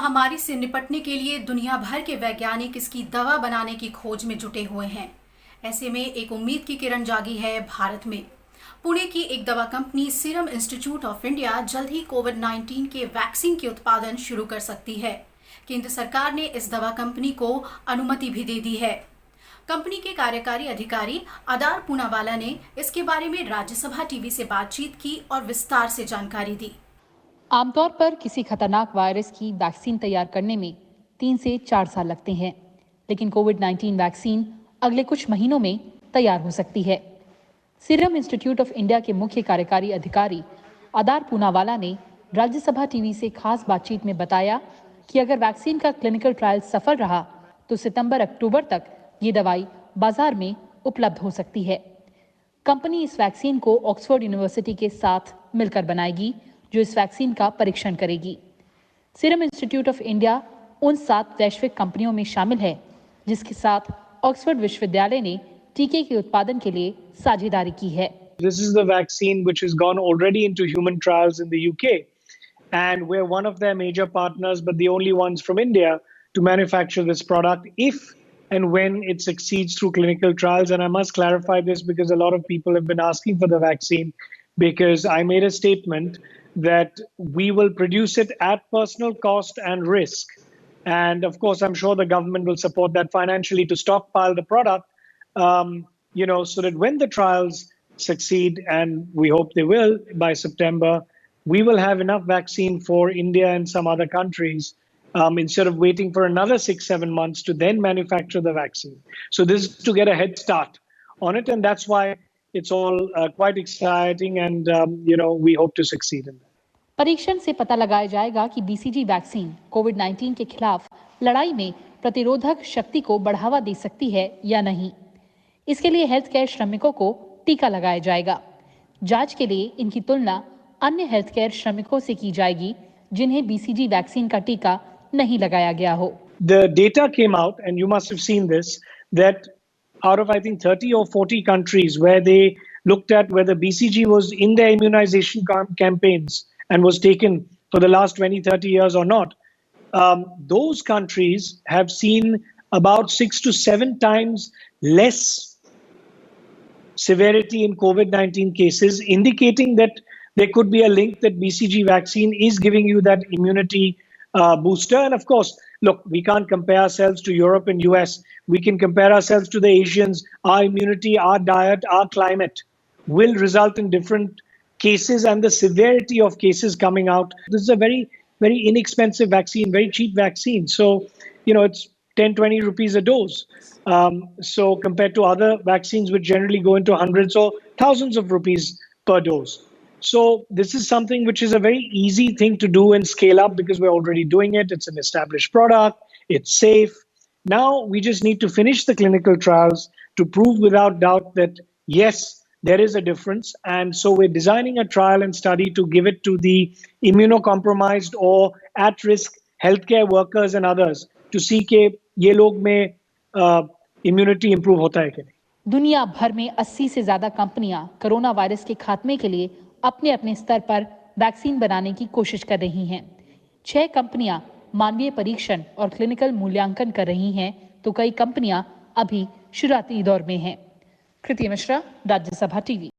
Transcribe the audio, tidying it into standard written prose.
महामारी से निपटने के लिए दुनिया भर के वैज्ञानिक इसकी दवा बनाने की खोज में जुटे हुए हैं। ऐसे में एक उम्मीद की किरण जागी है भारत में। पुणे की एक दवा company serum institute of India जल्द ही कोविड-19 के वैक्सीन के उत्पादन शुरू कर सकती है। केंद्र सरकार ने इस दवा कंपनी को अनुमति भी दे दी है। कंपनी के कार्यकारी अधिकारी आदार पूनावाला ने इसके बारे में राज्यसभा टीवी से बातचीत की और विस्तार से जानकारी दी। आमतौर पर किसी खतरनाक वायरस की वैक्सीन तैयार करने में 3 से 4 साल लगते हैं, लेकिन कोविड-19 वैक्सीन अगले कुछ महीनों में तैयार हो सकती है। सीरम इंस्टीट्यूट ऑफ इंडिया के मुख्य कार्यकारी अधिकारी आदार पूनावाला ने राज्यसभा टीवी से खास बातचीत में बताया कि अगर वैक्सीन का क्लिनिकल ट्रायल सफल रहा तो सितंबर-अक्टूबर तक ये दवाई बाजार में उपलब्ध हो सकती है। कंपनी इस वैक्सीन को ऑक्सफोर्ड यूनिवर्सिटी के साथ मिलकर बनाएगी, जो इस वैक्सीन का परीक्षण करेगी। सीरम इंस्टीट्यूट ऑफ इंडिया उन 7 वैश्विक कंपनियों में शामिल है जिसके साथ ऑक्सफोर्ड विश्वविद्यालय ने टीके के उत्पादन के लिए साझेदारी की है। This is the vaccine which has gone already into human trials in the UK, and we're one of their major partners, but the only ones from India to manufacture this product if and when it succeeds through clinical trials. And I must clarify this because a lot of people have been asking for the vaccine, because I made a statement that we will produce it at personal cost and risk. And of course, I'm sure the government will support that financially to stockpile the product, so that when the trials succeed, and we hope they will by September, we will have enough vaccine for India and some other countries, instead of waiting for another 6-7 months to then manufacture the vaccine. So this is to get a head start on it, and that's why it's all quite exciting, and we hope to succeed in that. परीक्षण से पता लगाया जाएगा कि BCG vaccine कोविड-19 के खिलाफ लड़ाई में प्रतिरोधक शक्ति को बढ़ावा दे सकती है या नहीं। इसके लिए हेल्थ केयर श्रमिकों को टीका लगाया जाएगा। जांच के लिए इनकी तुलना अन्य हेल्थ केयर श्रमिकों से की जाएगी जिन्हें बीसीजी वैक्सीन का टीका नहीं लगाया गया हो। The data came out, and you must have seen this, that out of I think 30 or 40 countries where they looked at whether BCG was in their immunization campaigns and was taken for the last 20-30 years or not, those countries have seen about 6 to 7 times less severity in COVID-19 cases, indicating that there could be a link that BCG vaccine is giving you that immunity booster. And of course, look, we can't compare ourselves to Europe and US. We can compare ourselves to the Asians. Our immunity, our diet, our climate will result in different cases and the severity of cases coming out. This is a very, very inexpensive vaccine, very cheap vaccine. So, it's 10-20 rupees a dose. So compared to other vaccines which generally go into hundreds or thousands of rupees per dose. So this is something which is a very easy thing to do and scale up because we're already doing it. It's an established product. It's safe. Now we just need to finish the clinical trials to prove without doubt that, yes, there is a difference. And so we're designing a trial and study to give it to the immunocompromised or at-risk healthcare workers and others to see कि ये लोग में immunity improve होता है कि नहीं। दुनिया भर में 80 से ज्यादा कंपनियां कोरोना वायरस के खात्मे के लिए अपने अपने स्तर पर वैक्सीन बनाने की कोशिश कर रही हैं। 6 कंपनियां मानवीय परीक्षण और क्लिनिकल मूल्यांकन कर रही हैं, तो कई कंपनियां अभी शुरुआती दौर में हैं। कृति मिश्रा, राज्यसभा टीवी।